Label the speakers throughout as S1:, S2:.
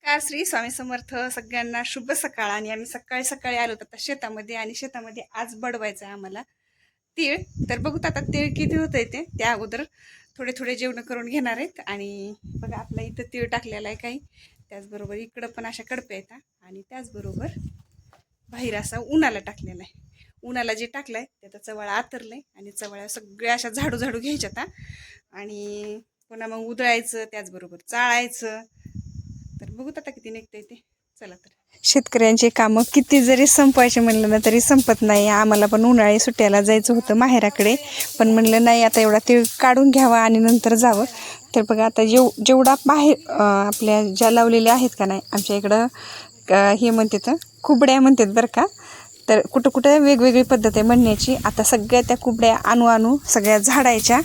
S1: नमस्कार. श्री स्वामी समर्थ. सगळ्यांना शुभ सकाळ. आणि आम्ही सकाळी सकाळी आलो होतो आता शेतामध्ये, आणि शेतामध्ये आज बडवायचं आहे आम्हाला तीळ. तर बघूत आता तीळ किती होत आहे ते. त्या अगोदर थोडे थोडे जेवण करून घेणार आहेत. आणि बघा आपला इथं तीळ टाकलेला आहे काही, त्याचबरोबर इकडं पण अशा कडप्या येतात, आणि त्याचबरोबर बाहेर असा उन्हाला टाकलेला आहे. उन्हाला जे टाकलाय त्याचा चवळा आतरलाय, आणि चवळ्या सगळ्या अशा झाडू झाडू घ्यायच्या आता, आणि पुन्हा मग उधळायचं, त्याचबरोबर चाळायचं. तर बघूत आता किती निघतंय ते. चला तर. शेतकऱ्यांची कामं किती जरी संपवायचे म्हणलं ना तरी संपत नाही. आम्हाला पण उन्हाळी सुट्ट्याला जायचं होतं माहेराकडे, पण म्हणलं नाही आता एवढा तीळ काढून घ्यावा आणि नंतर जावं. तर बघा आता जेवढा बाहेर आपल्या ज्या लावलेल्या आहेत का नाही, आमच्या इकडं हे म्हणतात कुबड्या म्हणतात बरं का. तर कुठं कुठं वेगवेगळी पद्धत आहे म्हणण्याची. आता सगळ्या त्या कुबड्या आणू सगळ्या झाडायच्या,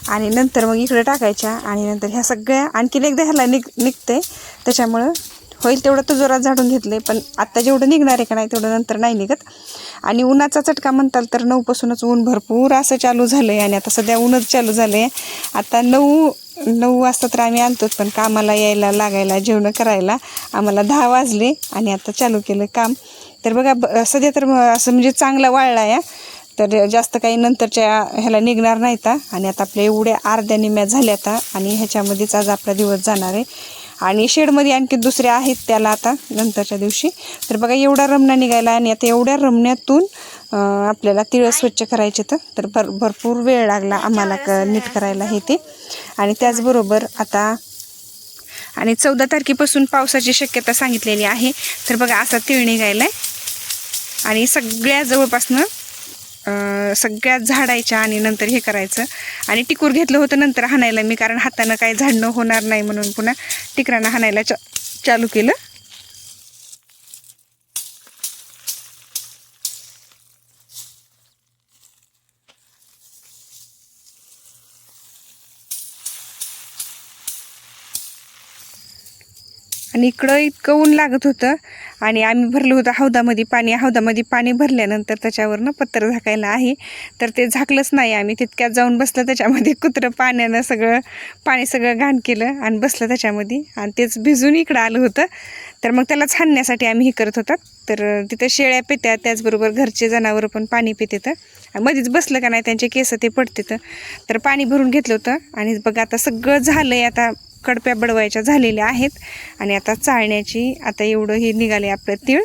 S1: आणि नंतर मग इकडे टाकायच्या, आणि नंतर ह्या सगळ्या आणखीन एकदा ह्याला निघते. त्याच्यामुळं होईल तेवढं तो जोरात झाडून घेतले, पण आत्ता जेवढं निघणार आहे का नाही तेवढं नंतर नाही निघत. आणि उन्हाचा चटका म्हणताल तर 9पासूनच ऊन भरपूर असं चालू झालं आहे, आणि आता सध्या ऊनच चालू झालं आहे. आता 9 वाजता तर आम्ही आलतोच, पण कामाला यायला लागायला जेवण करायला आम्हाला 10 वाजले, आणि आता चालू केलं काम. तर बघा सध्या तर असं म्हणजे चांगला वाळला आहे, तर जास्त काही नंतरच्या ह्याला निघणार नाहीत. आणि आता आपल्या एवढ्या अर्ध्या निम्या झाल्या आता, आणि ह्याच्यामध्येच आज आपला दिवस जाणार आहे. आणि शेडमध्ये आणखी दुसऱ्या आहेत त्याला आता नंतरच्या दिवशी. तर बघा एवढा रमणा निघायला, आणि आता एवढ्या रमण्यातून आपल्याला तिळ स्वच्छ करायचे. तर भरपूर वेळ लागला आम्हाला नीट करायला हे ते. आणि त्याचबरोबर आता 14 तारखेपासून पावसाची शक्यता सांगितलेली आहे. तर बघा असा तीळ निघायला आहे, आणि सगळ्या जवळपासनं सगळ्या झाडायच्या, आणि नंतर हे करायचं. आणि टिकूर घेतलं होतं नंतर हाणायला मी, कारण हातानं काही झाडणं होणार नाही म्हणून पुन्हा टिकरानं हाणायला चालू केलं. आणि इकडं इतकं ऊन लागत होतं, आणि आम्ही भरलं होतं हौदामध्ये पाणी भरल्यानंतर त्याच्यावरनं पत्र झाकायला आहे. तर ते झाकलंच नाही आम्ही. तितक्यात जाऊन बसलं त्याच्यामध्ये कुत्रं, पाण्यानं पाणी सगळं घाण केलं आणि बसलं त्याच्यामध्ये, आणि तेच भिजून इकडं आलं होतं. तर मग त्याला छानण्यासाठी आम्ही हे करत होतात. तर तिथं शेळ्या पित्यात, त्याचबरोबर घरचे जनावरं पण पाणी पितात. मध्येच बसलं का नाही त्यांचे केस ते पडतात. तर पाणी भरून घेतलं होतं, आणि बघा आता सगळं झालं आहे. आता कडप्या बडवायच्या झालेल्या आहेत, आणि आता चाळण्याची आता एवढं हे निघाले आपलं तीळ.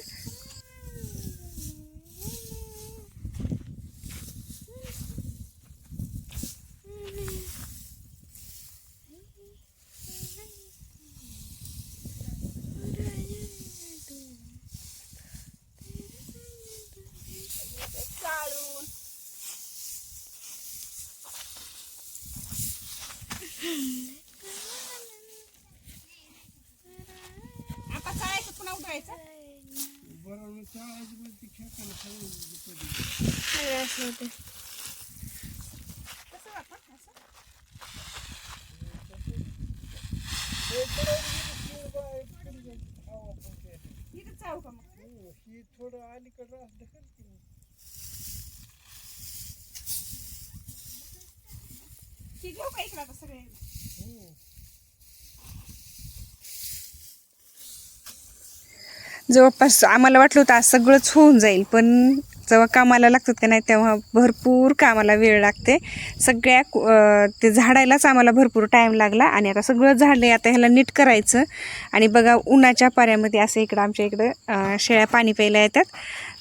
S1: आता चाळायचं पुन्हा उठवायचं. थोडं अलीकडं घेऊ का इकडं आता सगळे. जवळपास आम्हाला वाटलं होतं आज सगळंच होऊन जाईल, पण जेव्हा कामाला लागतात का नाही तेव्हा भरपूर कामाला वेळ लागते. सगळ्या ते झाडायलाच आम्हाला भरपूर टाईम लागला, आणि आता सगळं झाडलं आहे. आता ह्याला नीट करायचं. आणि बघा उन्हाच्या पाऱ्यामध्ये असं इकडं आमच्या इकडं शेळ्या पाणी प्यायला येतात.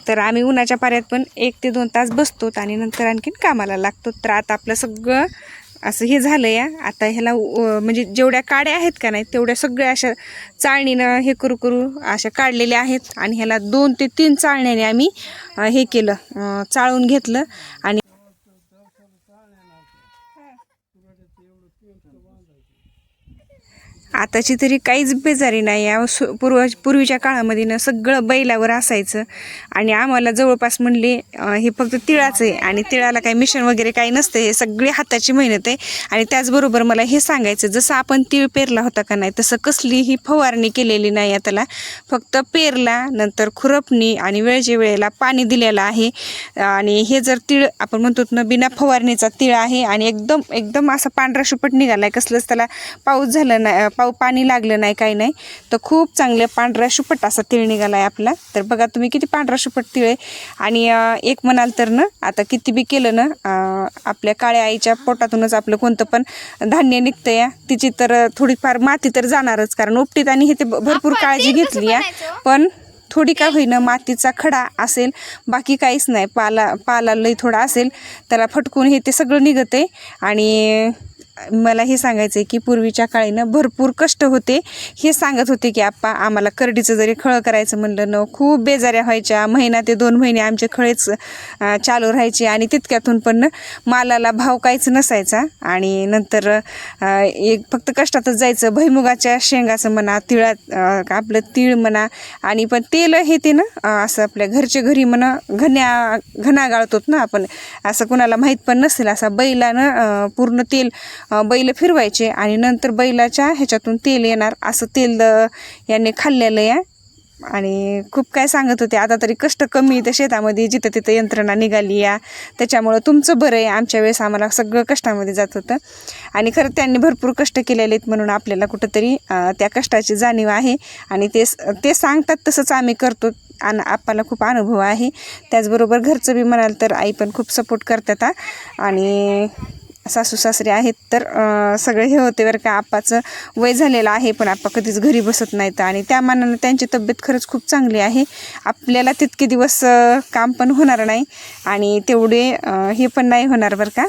S1: तर आम्ही उन्हाच्या पाऱ्यात पण 1 ते 2 तास बसतो, आणि नंतर आणखीन कामाला लागतो. तर आता आपलं सगळं असं हे झालं या. आता ह्याला म्हणजे जेवढ्या काड्या आहेत का नाही तेवढ्या सगळ्या अशा चाळणीनं हे करू अशा काढलेल्या आहेत, आणि ह्याला 2 ते 3 चाळण्याने आम्ही हे केलं, चाळून घेतलं. आणि आताची तरी काहीच बेजारी नाही. पूर्वीच्या काळामध्ये ना सगळं बैलावर असायचं, आणि आम्हाला जवळपास म्हणले हे फक्त तिळाचं आहे, आणि तिळाला काही मिशन वगैरे काही नसतं, हे सगळी हाताची मेहनत आहे. आणि त्याचबरोबर मला हे सांगायचं, जसं आपण तीळ पेरला होता का नाही तसं कसलीही फवारणी केलेली नाही. त्याला फक्त पेरला, नंतर खुरपणी, आणि वेळच्या वेळेला पाणी दिलेलं आहे. आणि हे जर तीळ आपण म्हणतो ना बिना फवारणीचा तीळ आहे, आणि एकदम एकदम असा पांढरा शुपट निघाला आहे. कसलंच त्याला पाऊस झाला नाही, पाणी लागलं नाही काही नाही, तर खूप चांगलं पांढरा शुपट असा तीळ निघाला आहे आपला. तर बघा तुम्ही किती पांढरा शुपट तीळ आहे. आणि एक म्हणाल तर ना आता किती बी केलं ना आपल्या काळ्या आईच्या पोटातूनच आपलं कोणतं पण धान्य निघतं या, तिची तर थोडीफार माती तर जाणारच, कारण उपटीत आणि हे ते भरपूर काळजी घेतली आहे. पण थोडी का होईना मातीचा खडा असेल, बाकी काहीच नाही. पाला लई थोडा असेल त्याला फटकून हे ते सगळं निघते. आणि मला हे सांगायचं आहे की पूर्वीच्या काळीनं भरपूर कष्ट होते. हे सांगत होते की आम्हाला करडीचं जरी खळं करायचं म्हणलं ना खूप बेजाऱ्या व्हायच्या. महिना ते 2 महिने आमचे खळेच चालू राहायचे आणि तितक्यातून पण मालाला भाव काहीच नसायचा. आणि नंतर एक फक्त कष्टातच जायचं. भुईमुगाच्या शेंगाचं म्हणा, आपलं तीळ म्हणा, आणि पण तेल हे ते ना असं आपल्या घरच्या घरी म्हणा घना गाळतो ना आपण, असं कुणाला माहीत पण नसेल. असा बैलानं पूर्ण तेल बैल फिरवायचे आणि नंतर बैलाच्या ह्याच्यातून तेल येणार, असं तेल यांनी खाल्लेलं आहे. आणि खूप काय सांगत होते. आता तरी कष्ट कमी तर शेतामध्ये जिथं तिथं यंत्रणा निघाली या, त्याच्यामुळं तुमचं बरं आहे. आमच्या वेळेस आम्हाला सगळं कष्टामध्ये जात होतं. आणि खरं त्यांनी भरपूर कष्ट केलेले आहेत म्हणून आपल्याला कुठंतरी त्या कष्टाची जाणीव आहे. आणि ते सांगतात तसंच आम्ही करतो आणि आपल्याला खूप अनुभव आहे. त्याचबरोबर घरचं बी म्हणाल तर आई पण खूप सपोर्ट करतात. आणि सासू सासरे आहेत तर सगळे हे होते बरं का. आप्पाचं वय झालेलं आहे पण आप्पा कधीच घरी बसत नाहीत आणि त्या मानानं त्यांची तब्येत खरंच खूप चांगली आहे. आपल्याला तितके दिवस काम पण होणार नाही आणि तेवढे हे पण नाही होणार बरं का.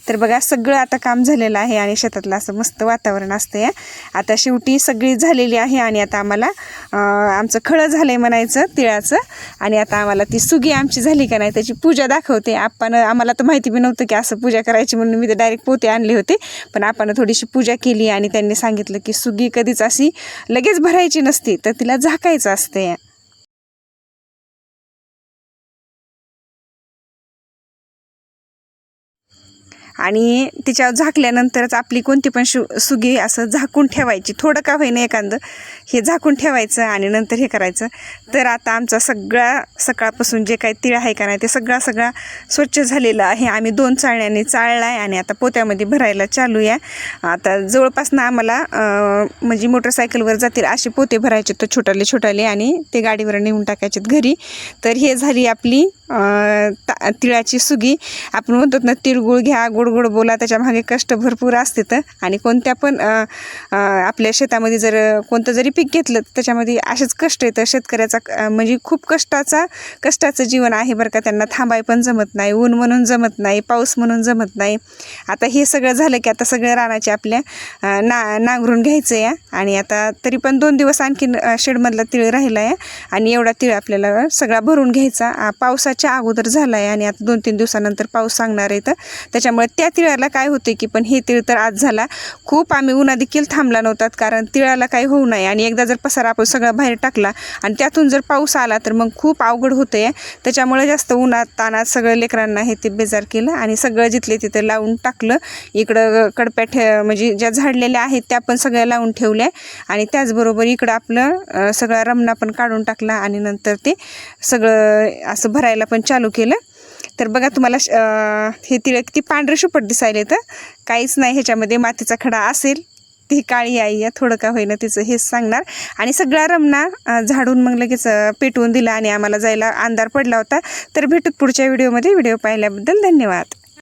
S1: तर बघा सगळं आता काम झालेलं आहे आणि शेतातलं असं मस्त वातावरण असतं या. आता शेवटी सगळी झालेली आहे आणि आता आम्हाला आमचं खळं झालं आहे म्हणायचं तिळाचं. आणि आता आम्हाला ती सुगी आमची झाली का नाही त्याची पूजा दाखवते. आम्हाला तर माहिती बी नव्हतं की असं पूजा करायची म्हणून मी तर डायरेक्ट पोते आणले होते. पण आपण थोडीशी पूजा केली आणि त्यांनी सांगितलं की सुगी कधीच अशी लगेच भरायची नसते, तर तिला झाकायचं असते. आणि तिच्यावर झाकल्यानंतरच आपली कोणती पण सुगी असं झाकून ठेवायची. थोडं का होईना एखादं हे झाकून ठेवायचं आणि नंतर हे करायचं. तर आता आमचा सगळा सकाळपासून जे काही तिळ आहे का नाही ते सगळा स्वच्छ झालेलं आहे. आम्ही 2 चाळण्याने चाळला आहे आणि आता पोत्यामध्ये भरायला चालू आहे. आता जवळपासनं आम्हाला म्हणजे मोटरसायकलवर जातील असे पोते भरायचे तर छोटाले आणि ते गाडीवर नेऊन टाकायचे घरी. तर हे झाली आपली तिळाची सुगी. आपण म्हणतो ना तिळगुळ घ्या गोड बोला, त्याच्या मागे कष्ट भरपूर असते. तर आणि कोणत्या पण आपल्या शेतामध्ये जर कोणतं जरी पीक घेतलं तर त्याच्यामध्ये असेच कष्ट येतं. शेतकऱ्याचा म्हणजे खूप कष्टाचं जीवन आहे बरं का. त्यांना थांबाय पण जमत नाही, ऊन म्हणून जमत नाही, पाऊस म्हणून जमत नाही. आता हे सगळं झालं की आता सगळं रानाचे आपल्या नांगरून घ्यायचं आहे. आणि आता तरी पण 2 दिवस आणखीन शेडमधला तीळ राहिला आहे आणि एवढा तीळ आपल्याला सगळा भरून घ्यायचा. पावसाच्या अगोदर झाला आहे आणि आता 2-3 दिवसानंतर पाऊस सांगणार आहे. तर त्याच्यामुळे त्या तिळाला काय होते की पण हे तीळ तर आज झाला. खूप आम्ही उन्हा देखील थांबला नव्हतात, कारण तिळाला काही होऊ नये. आणि एकदा जर पसारा आपण सगळा बाहेर टाकला आणि त्यातून जर पाऊस आला तर मग खूप अवघड होतं आहे. त्याच्यामुळे जास्त उन्हात तानात सगळं लेकरांना हे ते बेजार केलं आणि सगळं जिथले तिथं लावून टाकलं. इकडं कडप्या म्हणजे ज्या झाडलेल्या आहेत त्या पण सगळ्या लावून ठेवल्या आणि त्याचबरोबर इकडं आपलं सगळा रमणा पण काढून टाकला आणि नंतर ते सगळं असं भरायला पण चालू केलं. तर बघा तुम्हाला हे तिळ किती पांढरे शुपट दिसायले. तर काहीच नाही ह्याच्यामध्ये मातीचा खडा असेल. ती काळी आई या थोडं का होईना तिचं हेच सांगणार. आणि सगळा रमणा झाडून मग लगेच पेटवून दिला आणि आम्हाला जायला अंधार पडला होता. तर भेटूत पुढच्या व्हिडिओमध्ये. व्हिडिओ पाहिल्याबद्दल धन्यवाद.